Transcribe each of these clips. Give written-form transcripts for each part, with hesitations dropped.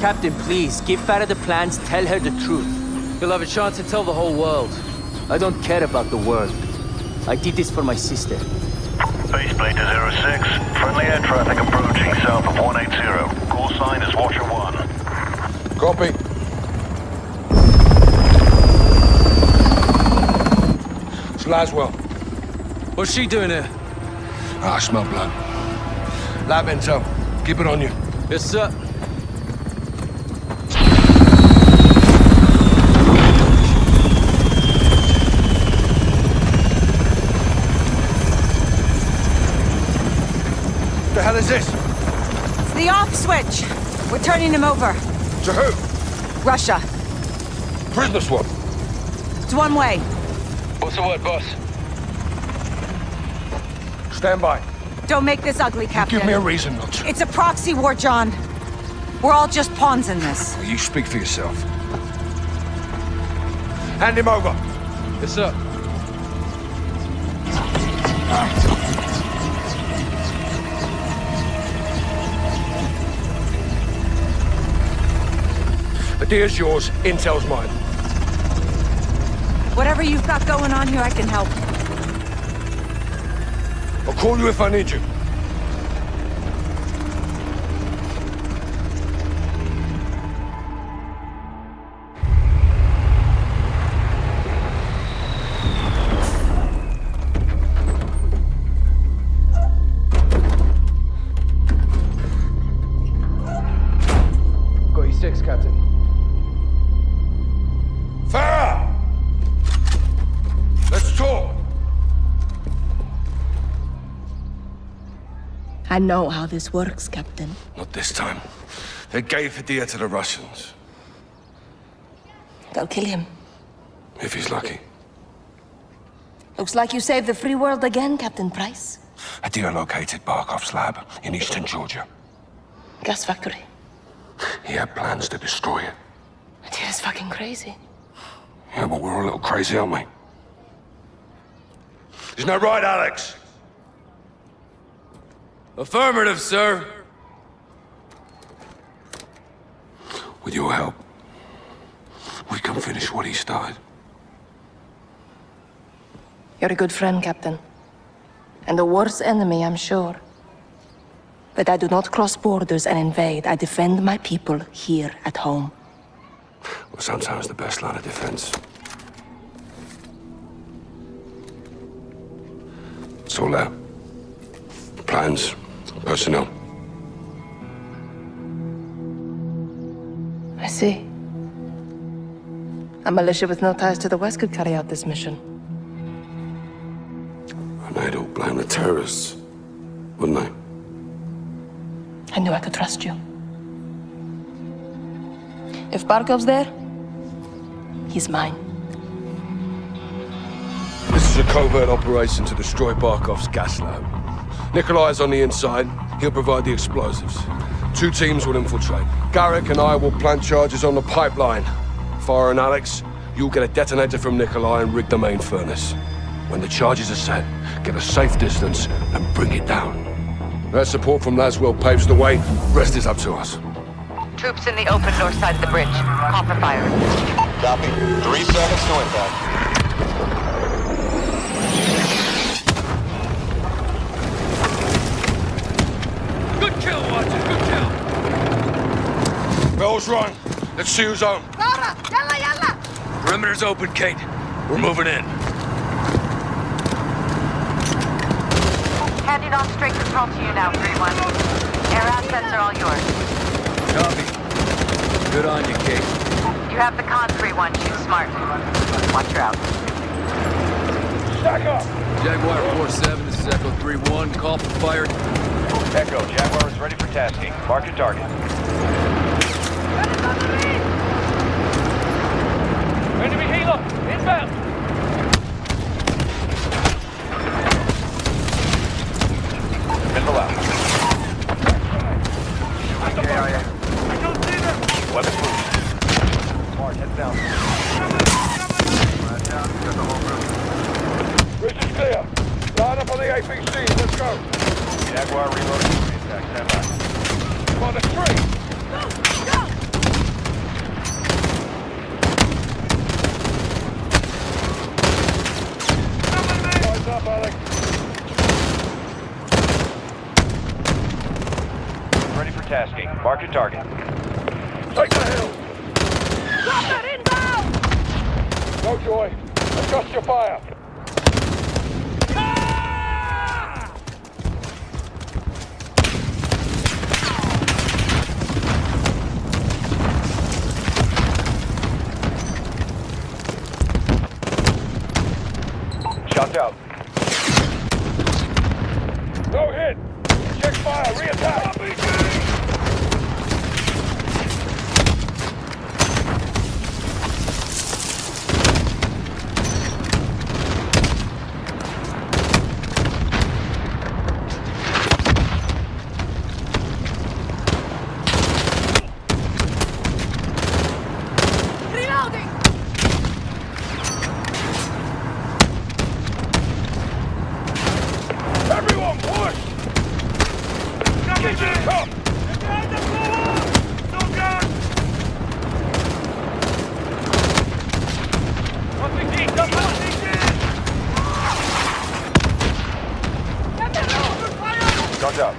Captain, please, give Farah the plans, tell her the truth. You'll have a chance to tell the whole world. I don't care about the world. I did this for my sister. Baseplate to 06. Friendly air traffic approaching south of 180. Call sign is Watcher 1. Copy. It's Laswell. What's she doing here? I smell blood. Lab intel. Keep it on you. Yes, sir. What the hell is this? It's the off switch. We're turning him over. To who? Russia. Prisoner swap. It's one way. What's the word, boss? Stand by. Don't make this ugly, Captain. Give me a reason not to. It's a proxy war, John. We're all just pawns in this. Well, you speak for yourself. Hand him over. Yes, sir. Idea's yours, intel's mine. Whatever you've got going on here, I can help. I'll call you if I need you. Got you 6, Captain. Farah! Let's talk. I know how this works, Captain. Not this time. They gave Hadir to the Russians. They'll kill him. If he's lucky. Looks like you saved the free world again, Captain Price. Hadir located Barkov's lab in eastern Georgia. Gas factory. He had plans to destroy it. It is fucking crazy. Yeah, but we're all a little crazy, aren't we? Isn't that right, Alex? Affirmative, sir. With your help, we can finish what he started. You're a good friend, Captain. And the worst enemy, I'm sure. But I do not cross borders and invade. I defend my people here at home. Well, sometimes the best line of defense. It's all there. Plans, personnel. I see. A militia with no ties to the West could carry out this mission. And they'd all blame the terrorists, wouldn't they? I knew I could trust you. If Barkov's there, he's mine. This is a covert operation to destroy Barkov's gas lab. Nikolai's on the inside. He'll provide the explosives. 2 teams will infiltrate. Garrick and I will plant charges on the pipeline. Farah and Alex, you'll get a detonator from Nikolai and rig the main furnace. When the charges are set, get a safe distance and bring it down. That support from Laswell paves the way. Rest is up to us. Troops in the open north side of the bridge. Call for fire. Copy. 3 seconds to impact. Good kill, Watcher. Good kill. Bell's rung. Let's see who's on. Perimeter's open, Kate. We're moving in. Handing off straight control to you now, 3-1. Air assets are all yours. Copy. Good on you, Kate. You have the con, 3-1. Shoot smart. Watch her out. Stack up! Jaguar 4-7, this is Echo 3-1. Call for fire. Echo, Jaguar is ready for tasking. Mark your target. Enemy healer, inbound. Missile out. Weapons loose. Mark, head down. Bridge is clear. Line up on the APC. Let's go. Jaguar reloading. Stand by. Come on, the 3. Mark your target. Take the hill! Chopper inbound! No, Joy. Adjust your fire. Shots out. No hit! Check fire, re-attack! Reloading! Everyone push! Get to the top! Shots out.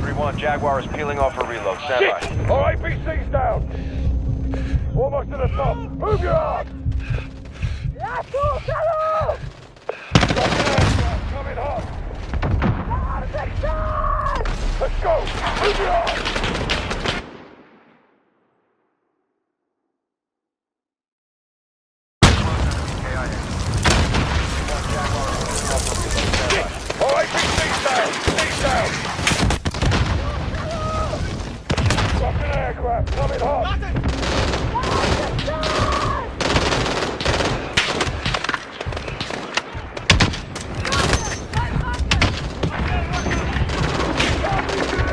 3-1, Jaguar is peeling off for reload. Stand by. Shit! All APC's down! Almost to the top. Move your arm! Coming hot! Let's go! Move your arm! All APC's down! He's down! Russian aircraft coming hot!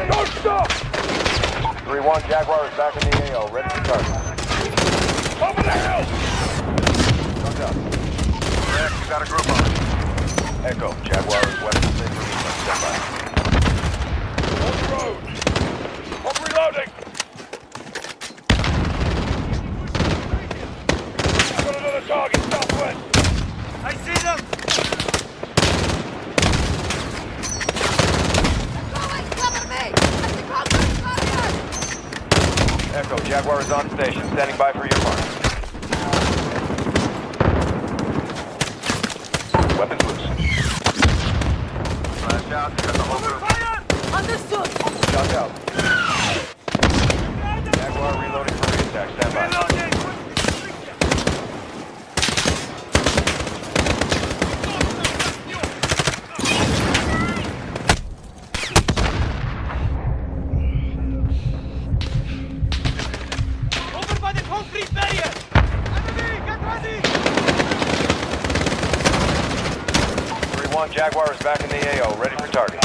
Don't stop! 3-1, Jaguar is back in the AO, ready for target. Over the hill! Shots out. Rex, you got a group on it. Echo, Jaguar is weapons safe for reload. Stand by. On the road! I'm reloading! I've got another target southwest! I see them! Cover me! The conqueror's not here! Echo, Jaguar is on station, standing by for your mark. Weapons loose. Flash out, you got the whole group. Understood! Shots out. Jaguar reloading for re-attack, stand by. Over by the concrete barrier! Enemy, get ready! 3-1, Jaguar is back in the AO, ready for target.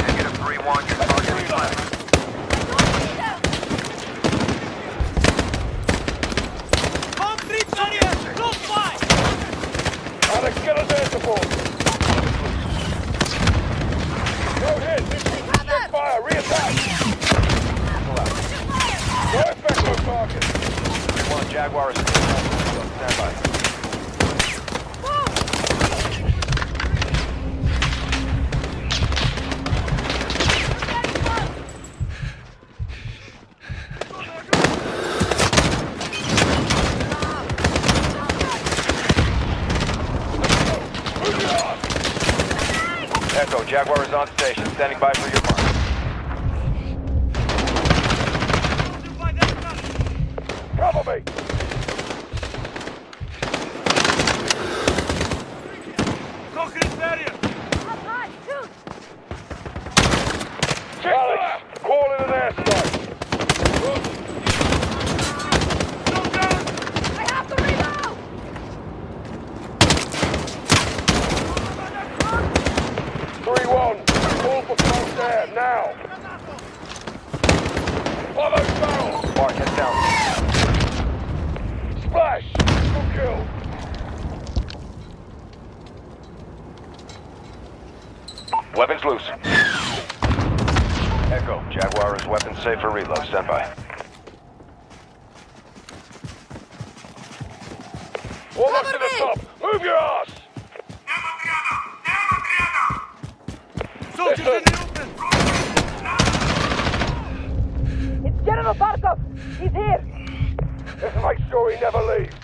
Negative 3-1, your target is left. Concrete barrier! Close by! Alex, get us air support! No hit! Check fire, re-attack! No effect on target! 3-1, Jaguar is stand by. Echo, Jaguar is on station, standing by for your mark. Cover me! Concrete barrier! Alex, call in an airstrike! I have to reload! 3-1, call for close air, now! Follow barrel! Mark, head down. Splash! Good kill! Weapons loose. Echo, Jaguar is weapons safe for reload. Stand by. Almost to the top! Move your ass! Never It's General Barkov! He's here! Let's make sure he never leaves.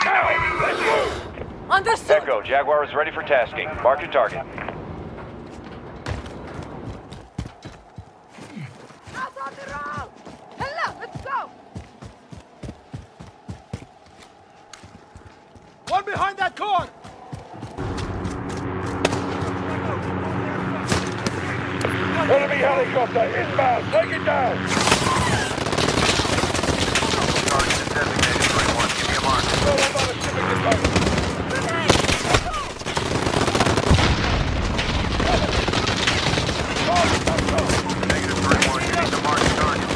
Now, let's move! Understood! Echo, Jaguar is ready for tasking. Mark your target. Out on the roll! Hello, let's go! One behind that car! Enemy helicopter inbound. Take it down. Target is designated. 3-1. Give me a mark. Go on by the civic depot. Negative 3-1. You need to mark your target.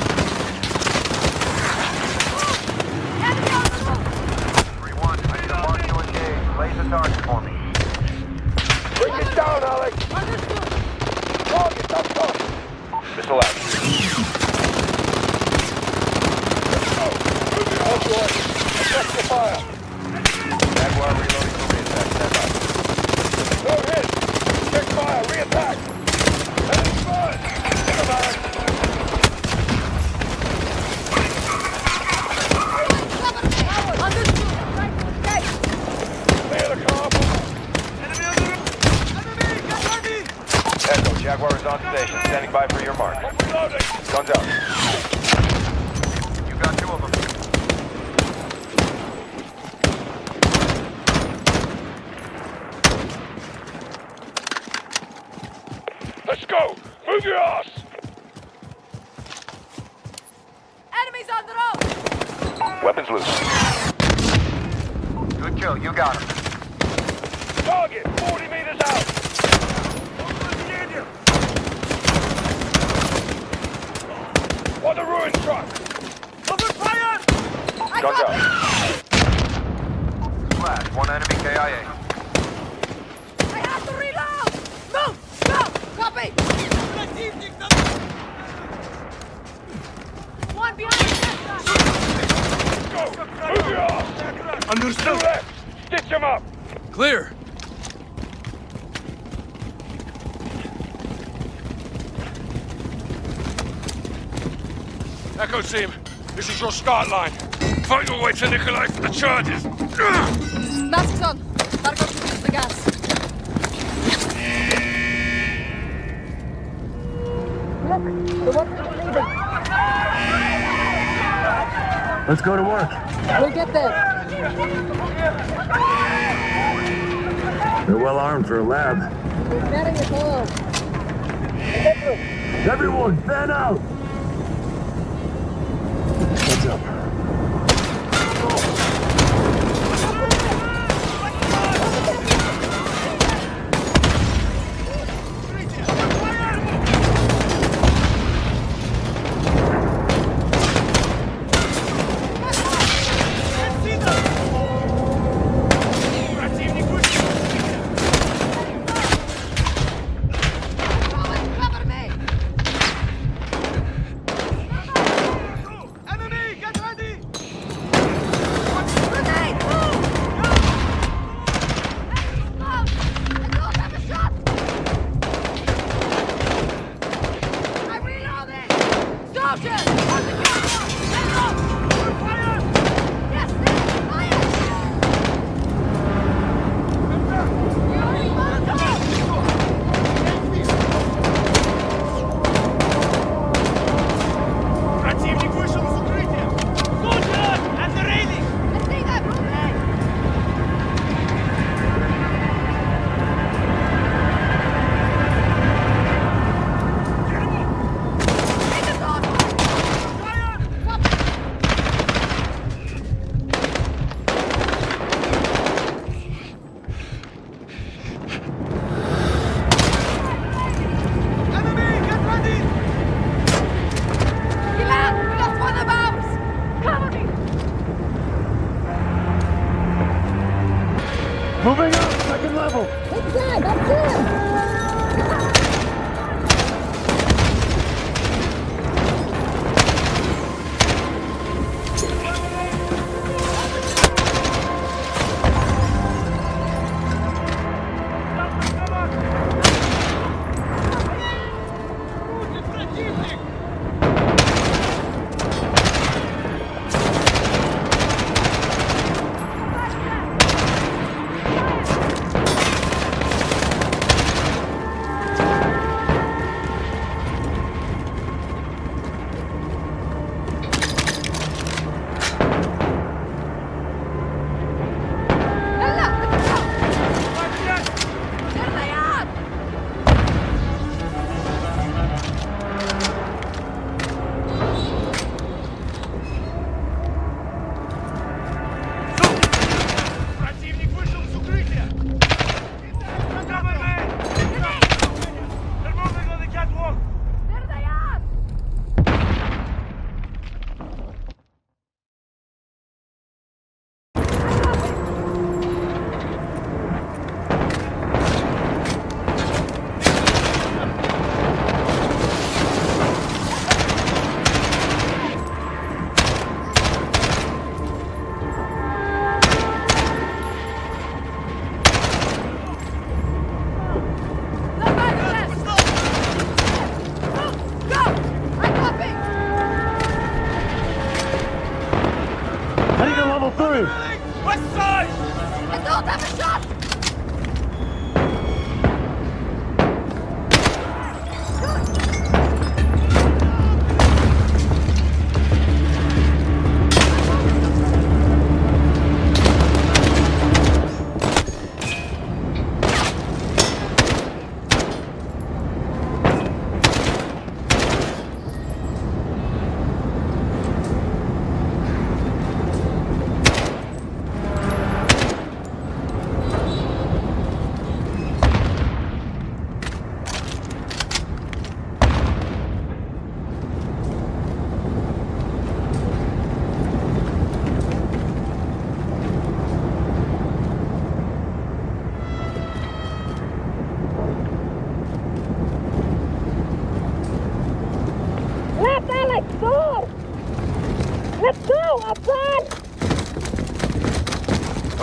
3-1. I need a mark to engage. Place the target for me. Bring it down, Alex. Target up top. Missile out. Let's go. Move it off, boy. Check the fire. Jaguar reloading for re-attack. Stand by. No hit. Check fire. Re-attack. Enemy burn. Hit him, Alex. Clear the car. Enemy on the roof! Enemy! Get me! Echo, Jaguar is on station. Standing by for your mark. Reloading. Guns out. You got 2 of them. Let's go. Move your ass. Enemies on the road! Weapons loose. Good kill. You got him. Target 40 meters out. On the ruined truck. Open fire! Guns out. Flash. 1 enemy KIA. I have to reload! Move! Go! Copy! One behind the Go. Move your ass. Understood! To left. Stitch him up. Clear. Echo team, this is your start line. Fight your way to Nikolai for the charges. Masks on! Barkov to use the gas. Let's go to work. We'll get there. They're well armed for a lab. We're getting it all. Everyone, fan out! Heads up. Cover me!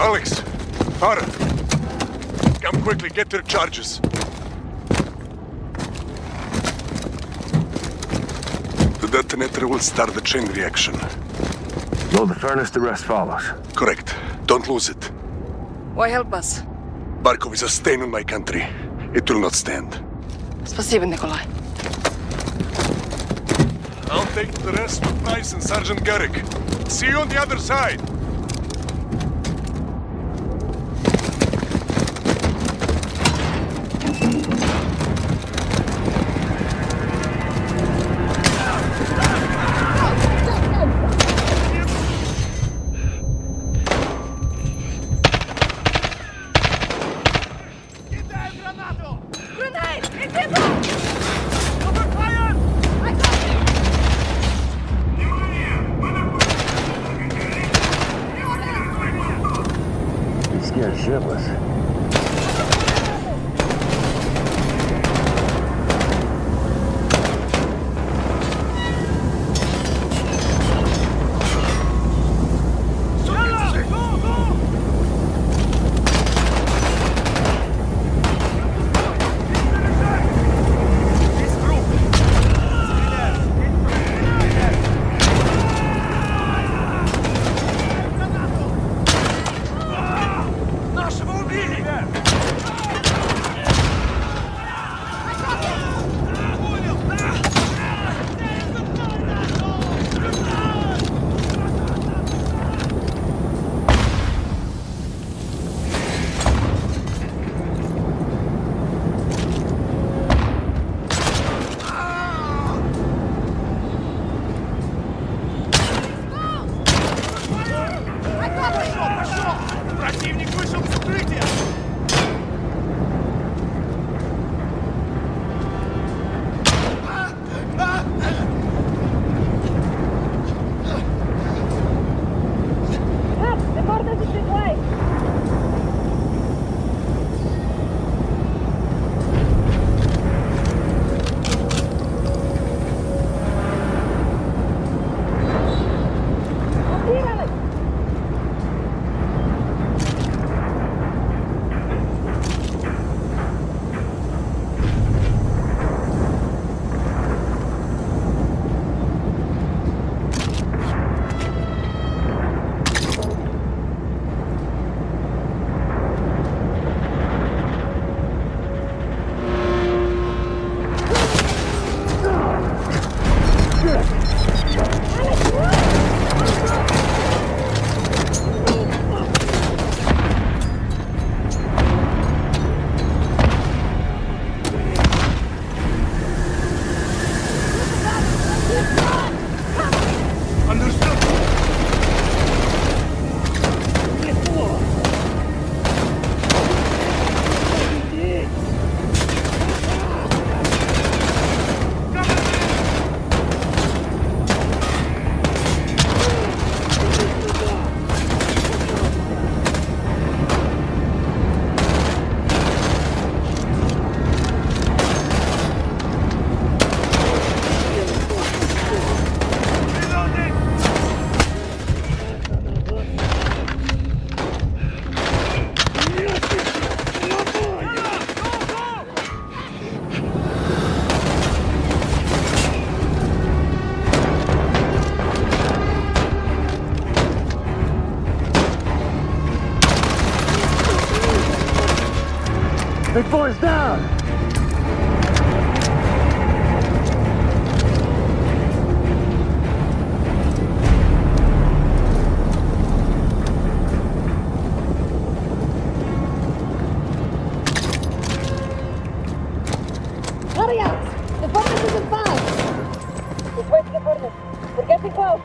Alex! Farah! Come quickly, get their charges. The detonator will start the chain reaction. Load the furnace, the rest follows. Correct. Don't lose it. Why help us? Barkov is a stain on my country. It will not stand. Спасибо, Nikolai. I'll take the rest with Price and Sergeant Garrick. See you on the other side. Grenade! It's him! Cover fire! I got you! He's scared shitless. Противник вышел в укрытие! The border is this way! Big boy's down! Hurry up! The furnace isn't fine! Just wait for the furnace. We're getting close.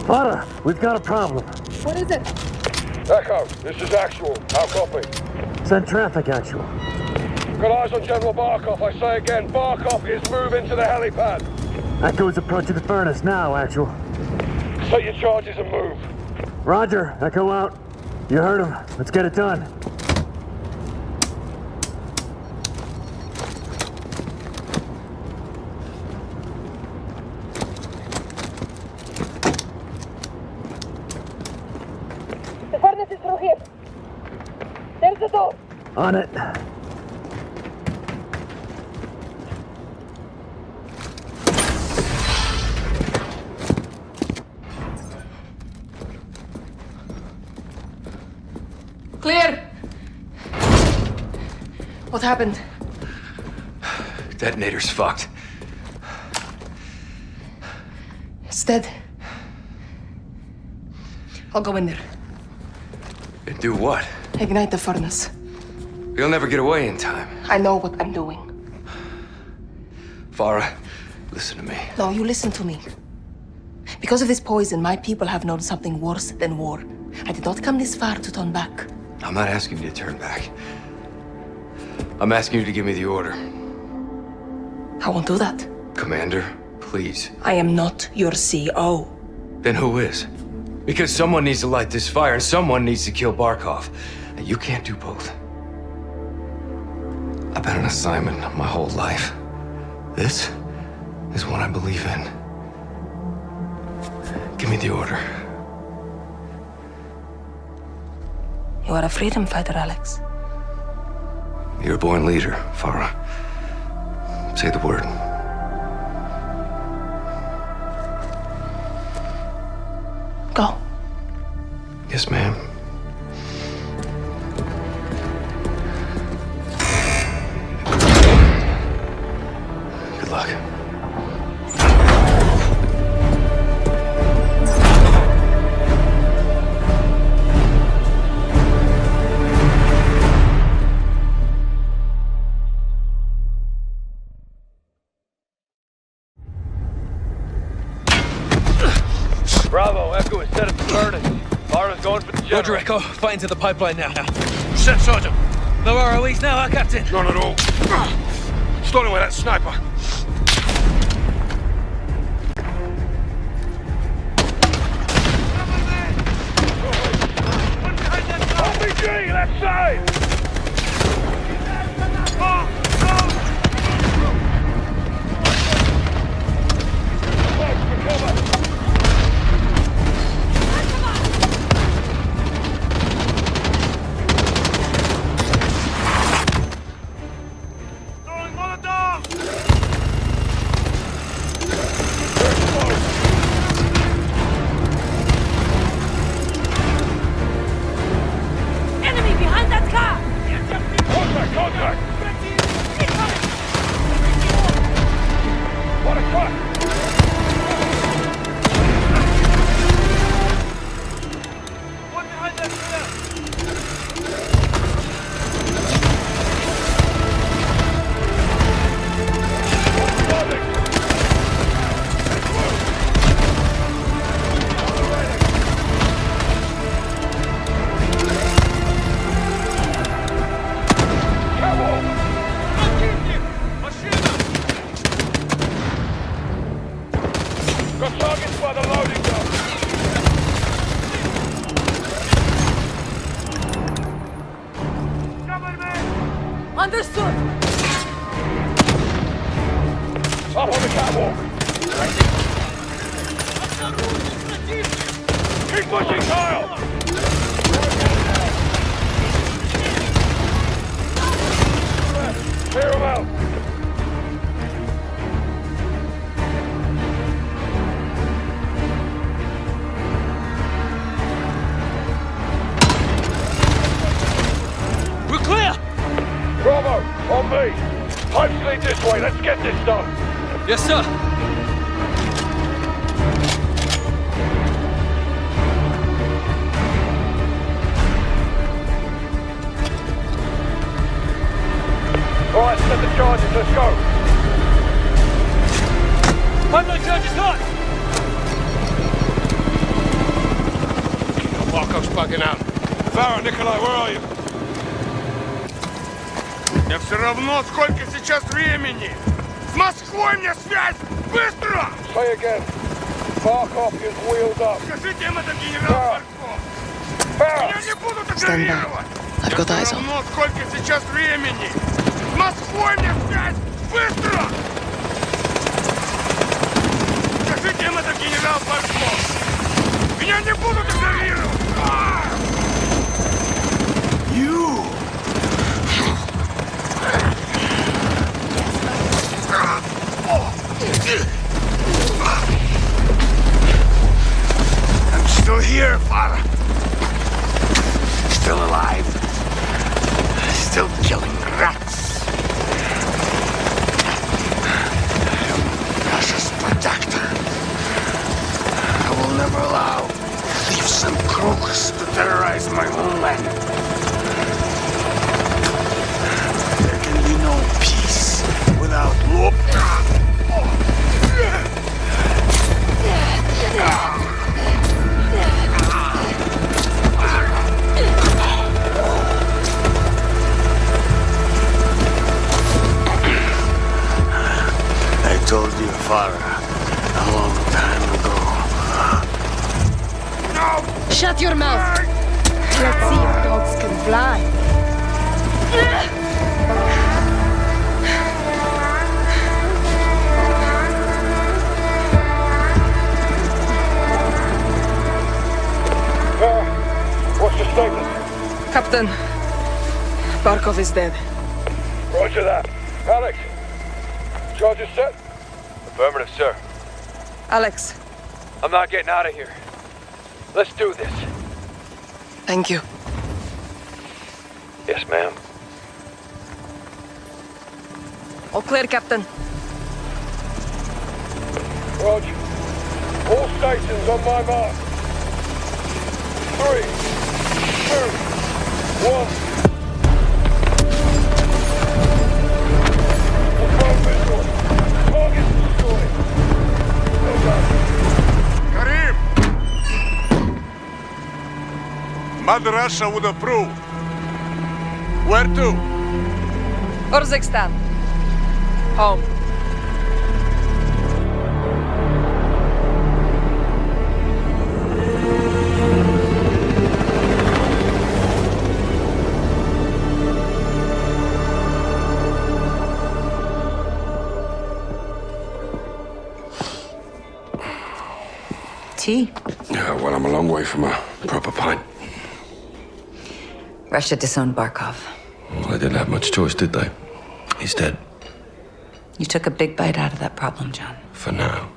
Farah, we've got a problem. What is it? Echo, this is Actual. How copy? Send traffic, Actual. Got eyes on General Barkov. I say again, Barkov is moving to the helipad. Echo is approaching the furnace now, Actual. Set your charges and move. Roger, Echo out. You heard him. Let's get it done. Access is through here. There's the door. On it. Clear! What happened? Detonator's fucked. It's dead. I'll go in there. And do what? Ignite the furnace. You'll never get away in time. I know what I'm doing. Farah, listen to me. No, you listen to me. Because of this poison, my people have known something worse than war. I did not come this far to turn back. I'm not asking you to turn back. I'm asking you to give me the order. I won't do that. Commander, please. I am not your CO. Then who is? Because someone needs to light this fire and someone needs to kill Barkov. And you can't do both. I've been an assignment my whole life. This is what I believe in. Give me the order. You are a freedom fighter, Alex. You're a born leader, Farah. Say the word. Go. Yes, ma'am. Good luck. Bravo, Echo is set at the furnace. Farah's going for the general. Roger, Echo. Fighting to the pipeline now. Set, Sergeant. No ROEs now, huh, Captain? None at all. Starting with that sniper. RPG, left side! Enemy behind that car! Contact, contact! What a truck! One behind that pillar! Got targets by the loading dock. Understood! Up on the catwalk. Keep pushing, Kyle! Clear him out. We're clear! Bravo, on me. Pipes lead this way. Let's get this done. Yes, sir. All right, set the charges. Let's go. Pipeline charges hot! Barkov's bugging out. Farah, Nikolai, where are you? Мне все равно, сколько сейчас времени. С Москвой мне связь! Быстро! Say again. Barkov is wheeled up. Скажите им это, генерал Барков. Меня не будут игнорировать. I've got eyes on. Все равно, сколько сейчас времени. С Москвой мне связь! Быстро! Скажите им это, генерал Барков. Меня не будут игнорировать. There can be no peace without war. I told your father a long time ago. No! Shut your mouth! Let's see if dogs can fly. What's the status? Captain, Barkov is dead. Roger that. Alex, charges set? Affirmative, sir. Alex, I'm not getting out of here. Let's do this. thank you. Yes, ma'am. All clear, Captain. Roger. All stations on my mark. 3, 2, 1. Control visual. Target destroyed. Well done. Karim! Mother Russia would approve. Where to? Urzikstan. Home. Tea? Yeah, well, I'm a long way from a proper pint. Russia disowned Barkov. Well, they didn't have much choice, did they? He's dead. You took a big bite out of that problem, John. For now.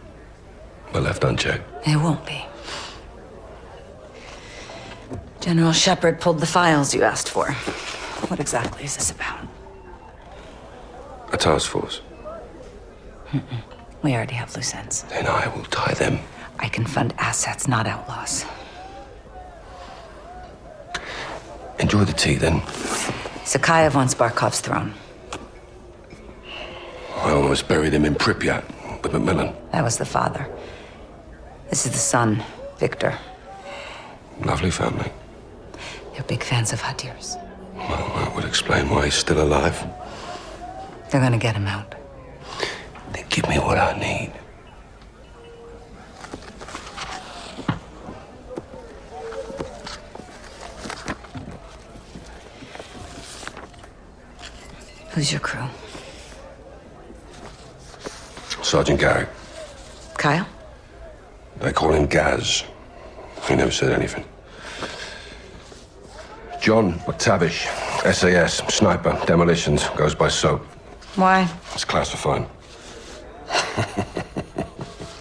We're left unchecked. It won't be. General Shepard pulled the files you asked for. What exactly is this about? A task force. We already have loose ends. Then I will tie them. I can fund assets, not outlaws. Enjoy the tea, then. Sakhayev wants Barkov's throne. I almost buried him in Pripyat with Macmillan. That was the father. This is the son, Victor. Lovely family. They're big fans of Hadir's. Well, that would explain why he's still alive. They're gonna get him out. Then give me what I need. Who's your crew? Sergeant Garrick. Kyle? They call him Gaz. He never said anything. John McTavish, SAS, sniper, demolitions, goes by SOAP. Why? It's classified.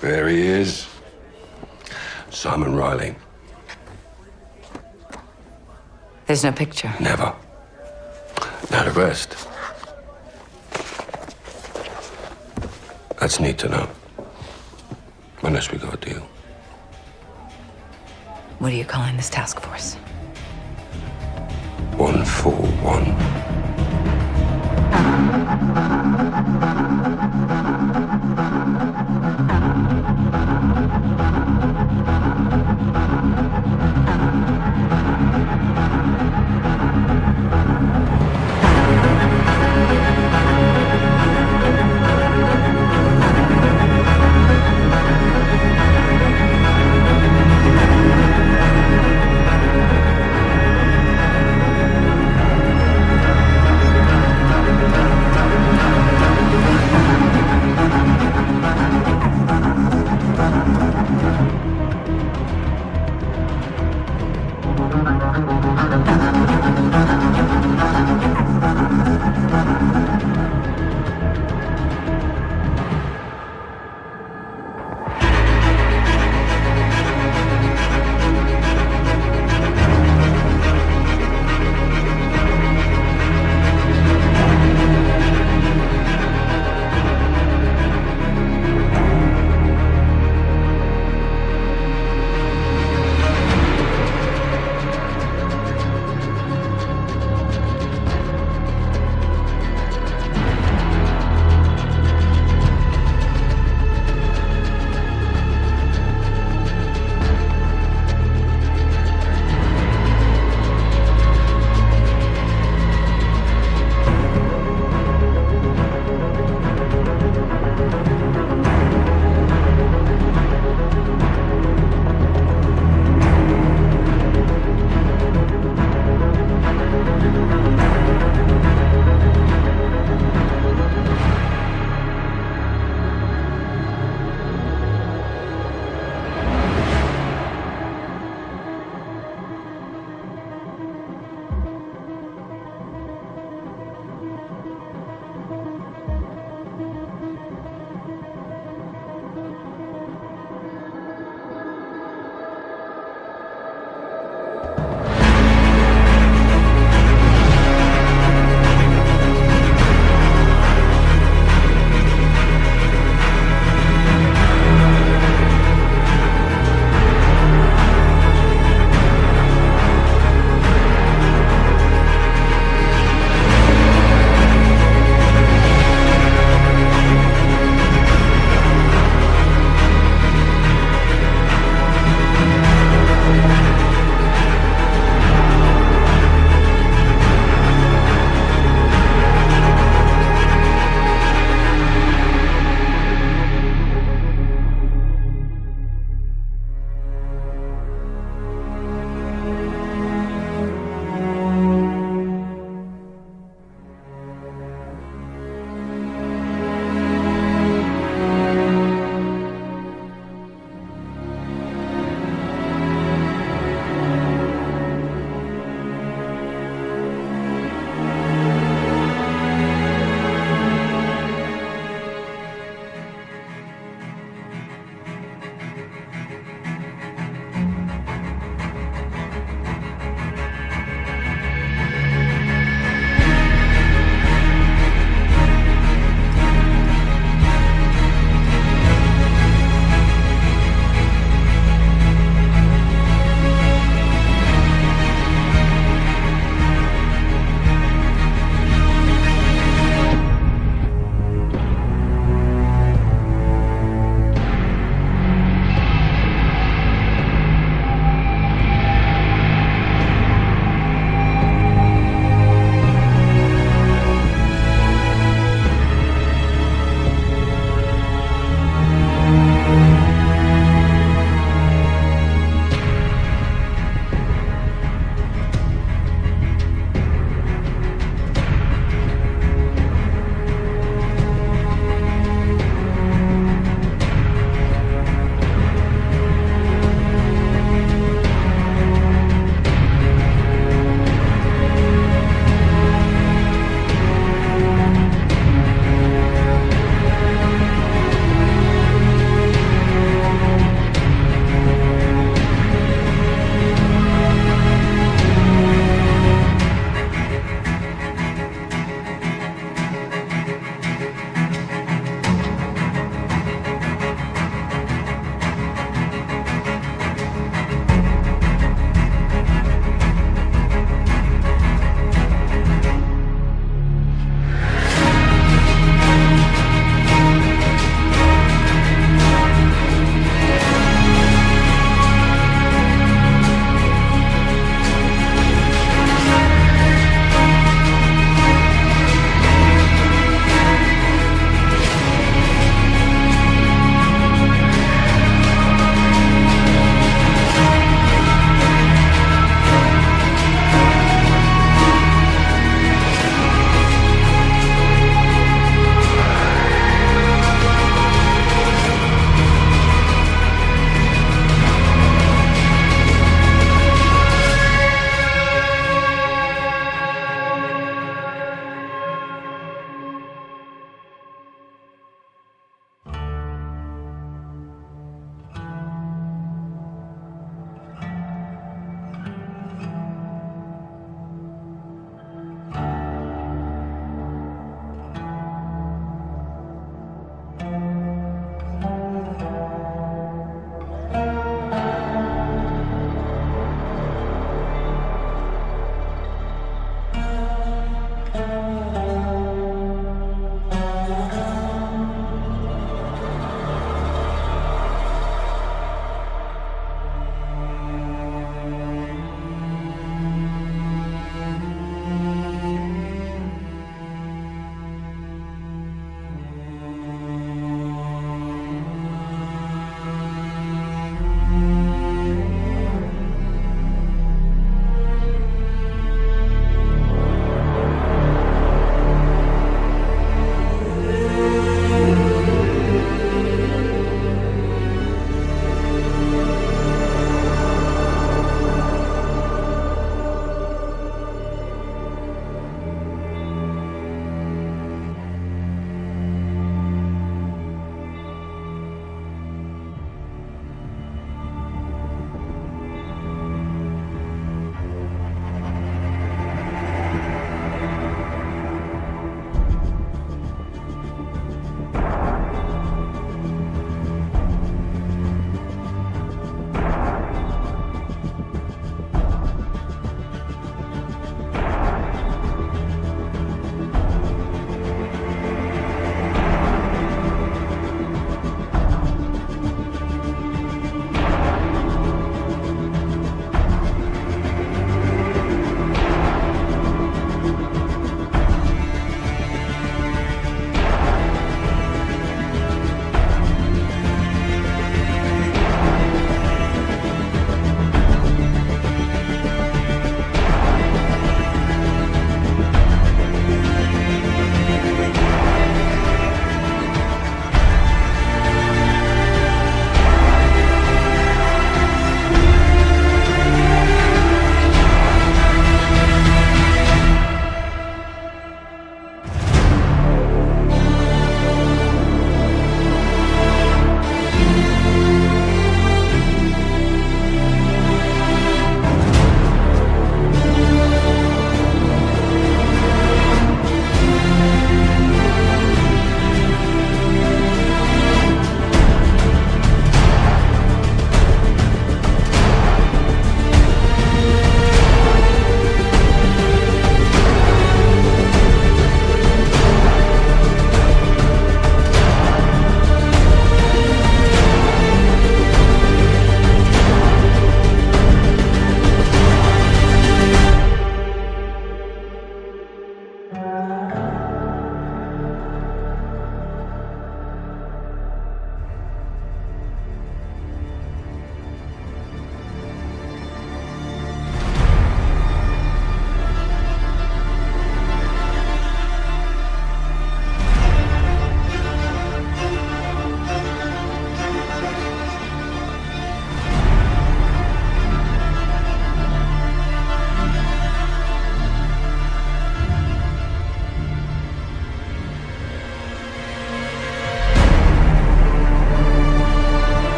There he is. Simon Riley. There's no picture. Never. Now the rest. That's neat to know. Unless we got a deal. What are you calling this task force? 141.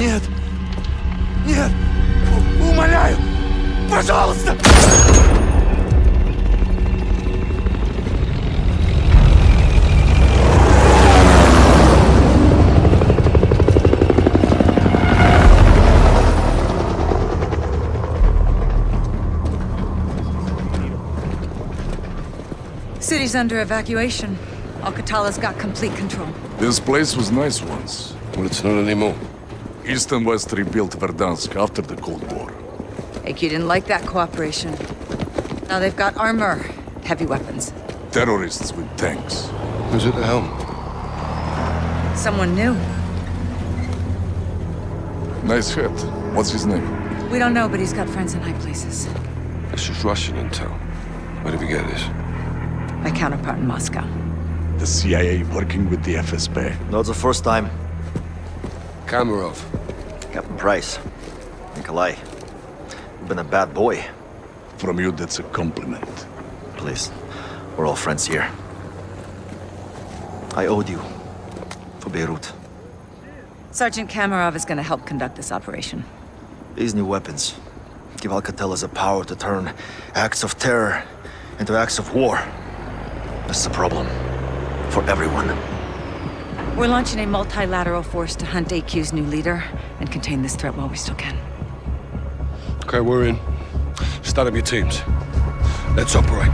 Нет! Нет! Умоляю! Пожалуйста! City's under evacuation. Alcatala's got complete control. This place was nice once. Well, it's not anymore. East and West rebuilt Verdansk after the Cold War. AQ didn't like that cooperation. Now they've got armor, heavy weapons. Terrorists with tanks. Who's at the helm? Someone new. Nice head. What's his name? We don't know, but he's got friends in high places. This is Russian intel. Where did we get this? My counterpart in Moscow. The CIA working with the FSB. Not the first time. Kamarov. Captain Price. Nikolai. You've been a bad boy. From you, that's a compliment. Please. We're all friends here. I owed you. For Beirut. Sergeant Kamarov is gonna help conduct this operation. These new weapons give Alcatala's the power to turn acts of terror into acts of war. This is a problem. For everyone. We're launching a multilateral force to hunt AQ's new leader and contain this threat while we still can. Okay, we're in. Start up your teams. Let's operate.